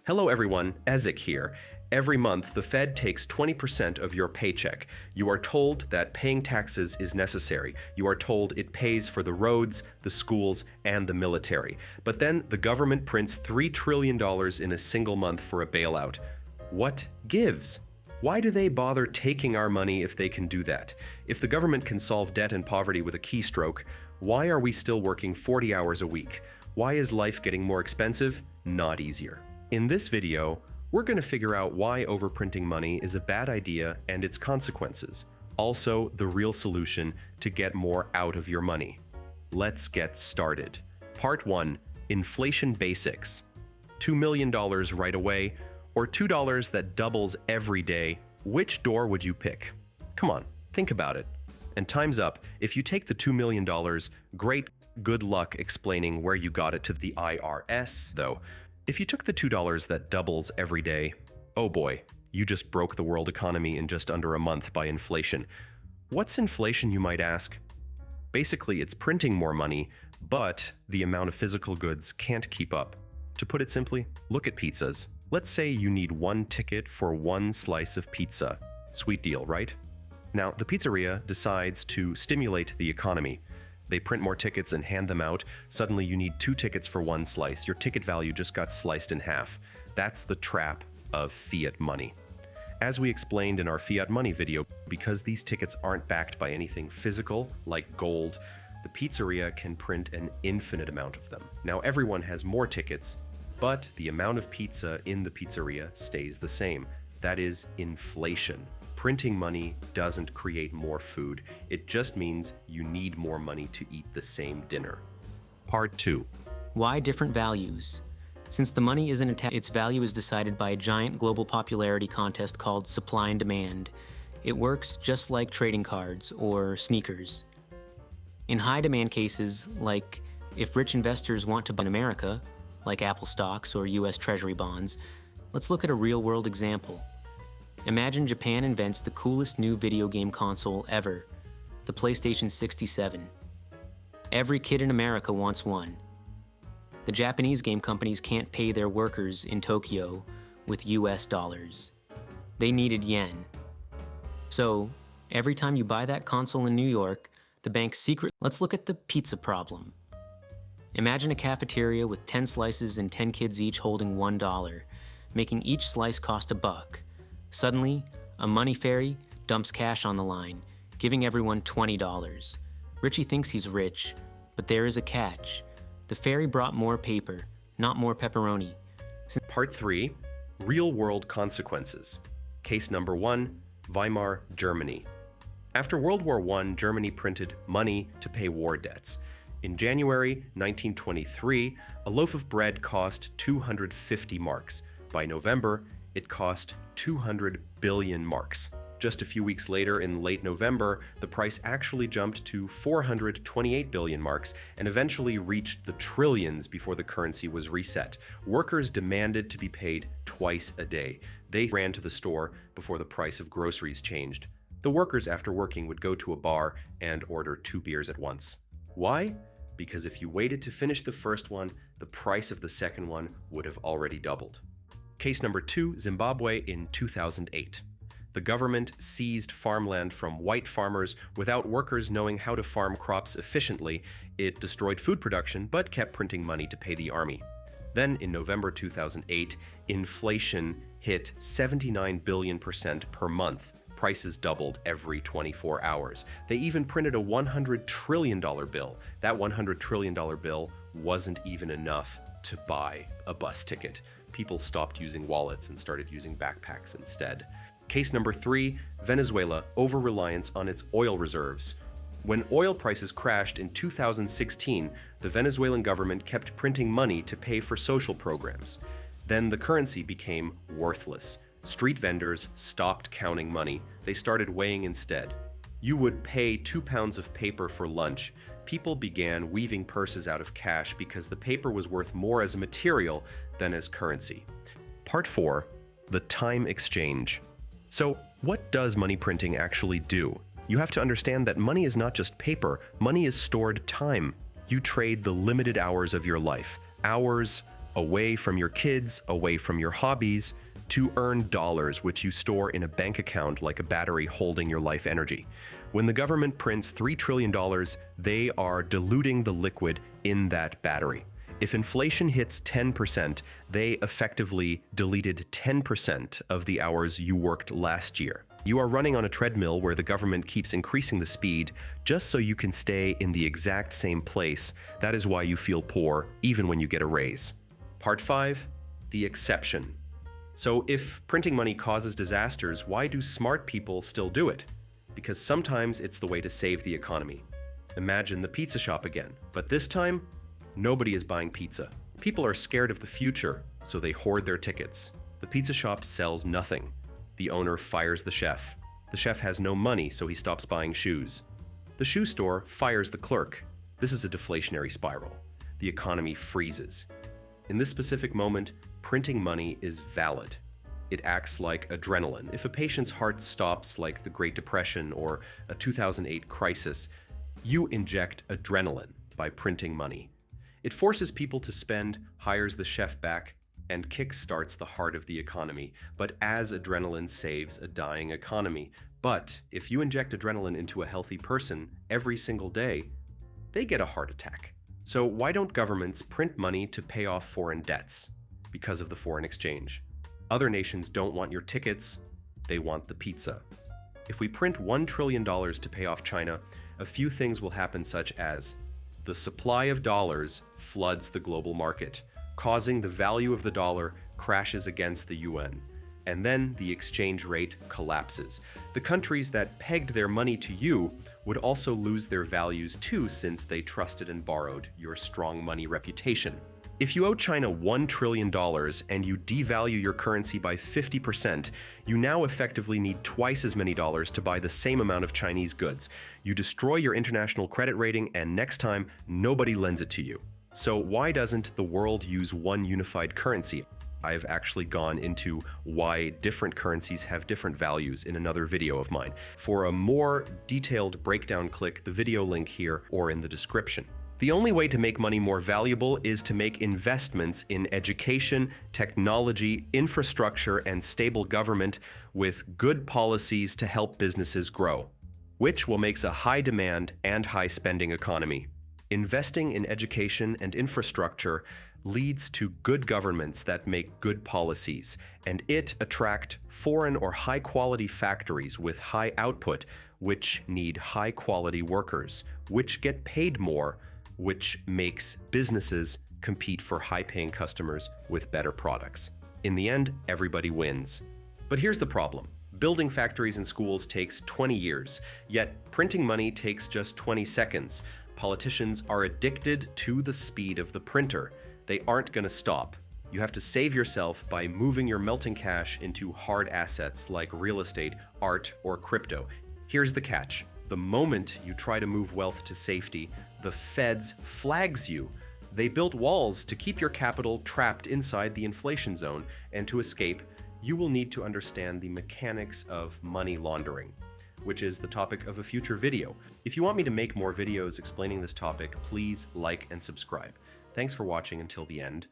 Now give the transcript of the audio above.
Hello everyone, Ezek here. Every month, the Fed takes 20% of your paycheck. You are told that paying taxes is necessary. You are told it pays for the roads, the schools, and the military. But then the government prints $3 trillion in a single month for a bailout. What gives? Why do they bother taking our money if they can do that? If the government can solve debt and poverty with a keystroke, why are we still working 40 hours a week? Why is life getting more expensive? Not easier. In this video, we're going to figure out why overprinting money is a bad idea and its consequences. Also, the real solution to get more out of your money. Let's get started. Part 1. Inflation Basics. $2 million right away, or $2 that doubles every day. Which door would you pick? Come on, think about it. And time's up. If you take the $2 million, great, good luck explaining where you got it to the IRS, though. If you took the $2 that doubles every day, oh boy, you just broke the world economy in just under a month by inflation. What's inflation, you might ask? Basically, it's printing more money, but the amount of physical goods can't keep up. To put it simply, look at pizzas. Let's say you need one ticket for one slice of pizza. Sweet deal, right? Now, the pizzeria decides to stimulate the economy. They print more tickets and hand them out. Suddenly you need 2 tickets for one slice. Your ticket value just got sliced in half. That's the trap of fiat money. As we explained in our fiat money video, because these tickets aren't backed by anything physical, like gold, the pizzeria can print an infinite amount of them. Now everyone has more tickets, but the amount of pizza in the pizzeria stays the same. That is inflation. Printing money doesn't create more food. It just means you need more money to eat the same dinner. Part 2. Why different values? Since the money isn't attached, its value is decided by a giant global popularity contest called supply and demand. It works just like trading cards or sneakers. In high demand cases, like if rich investors want to buy in America, like Apple stocks or US Treasury bonds, let's look at a real-world example. Imagine Japan invents the coolest new video game console ever, the PlayStation 67. Every kid in America wants one. The Japanese game companies can't pay their workers in Tokyo with US dollars. They needed yen. So, every time you buy that console in New York, the bank Let's look at the pizza problem. Imagine a cafeteria with 10 slices and 10 kids each holding $1, making each slice cost $1. Suddenly, a money fairy dumps cash on the line, giving everyone $20. Richie thinks he's rich, but there is a catch. The fairy brought more paper, not more pepperoni. Part 3. Real-world consequences. Case number 1, Weimar, Germany. After World War I, Germany printed money to pay war debts. In January 1923, a loaf of bread cost 250 marks. By November, it cost 200 billion marks. Just a few weeks later, in late November, the price actually jumped to 428 billion marks and eventually reached the trillions before the currency was reset. Workers demanded to be paid twice a day. They ran to the store before the price of groceries changed. The workers, after working, would go to a bar and order 2 beers at once. Why? Because if you waited to finish the first one, the price of the second one would have already doubled. Case number 2, Zimbabwe in 2008. The government seized farmland from white farmers without workers knowing how to farm crops efficiently. It destroyed food production, but kept printing money to pay the army. Then, in November 2008, inflation hit 79 billion% per month. Prices doubled every 24 hours. They even printed a $100 trillion bill. That $100 trillion bill wasn't even enough to buy a bus ticket. People stopped using wallets and started using backpacks instead. Case number 3, Venezuela, over-reliance on its oil reserves. When oil prices crashed in 2016, the Venezuelan government kept printing money to pay for social programs. Then the currency became worthless. Street vendors stopped counting money. They started weighing instead. You would pay 2 pounds of paper for lunch. People began weaving purses out of cash because the paper was worth more as a material than as currency. Part 4. The time exchange. So, what does money printing actually do? You have to understand that money is not just paper. Money is stored time. You trade the limited hours of your life. Hours away from your kids, away from your hobbies, to earn dollars which you store in a bank account like a battery holding your life energy. When the government prints $3 trillion, they are diluting the liquid in that battery. If inflation hits 10%, they effectively deleted 10% of the hours you worked last year. You are running on a treadmill where the government keeps increasing the speed just so you can stay in the exact same place. That is why you feel poor, even when you get a raise. Part 5, the exception. So if printing money causes disasters, why do smart people still do it? Because sometimes it's the way to save the economy. Imagine the pizza shop again, but this time, nobody is buying pizza. People are scared of the future, so they hoard their tickets. The pizza shop sells nothing. The owner fires the chef. The chef has no money, so he stops buying shoes. The shoe store fires the clerk. This is a deflationary spiral. The economy freezes. In this specific moment, printing money is valid. It acts like adrenaline. If a patient's heart stops like the Great Depression or a 2008 crisis, you inject adrenaline by printing money. It forces people to spend, hires the chef back, and kick-starts the heart of the economy. But as adrenaline saves a dying economy. But if you inject adrenaline into a healthy person every single day, they get a heart attack. So why don't governments print money to pay off foreign debts? Because of the foreign exchange. Other nations don't want your tickets, they want the pizza. If we print $1 trillion to pay off China, a few things will happen, such as the supply of dollars floods the global market, causing the value of the dollar crashes against the yuan, and then the exchange rate collapses. The countries that pegged their money to you would also lose their values too, since they trusted and borrowed your strong money reputation. If you owe China $1 trillion and you devalue your currency by 50%, you now effectively need twice as many dollars to buy the same amount of Chinese goods. You destroy your international credit rating, and next time, nobody lends it to you. So why doesn't the world use one unified currency? I've actually gone into why different currencies have different values in another video of mine. For a more detailed breakdown, click the video link here or in the description. The only way to make money more valuable is to make investments in education, technology, infrastructure, and stable government with good policies to help businesses grow, which will make a high demand and high spending economy. Investing in education and infrastructure leads to good governments that make good policies, and it attract foreign or high-quality factories with high output, which need high-quality workers, which get paid more, which makes businesses compete for high-paying customers with better products. In the end, everybody wins. But here's the problem. Building factories and schools takes 20 years, yet printing money takes just 20 seconds. Politicians are addicted to the speed of the printer. They aren't going to stop. You have to save yourself by moving your melting cash into hard assets like real estate, art, or crypto. Here's the catch. The moment you try to move wealth to safety, the feds flags you. They built walls to keep your capital trapped inside the inflation zone, and to escape, you will need to understand the mechanics of money laundering, which is the topic of a future video. If you want me to make more videos explaining this topic, please like and subscribe. Thanks for watching until the end.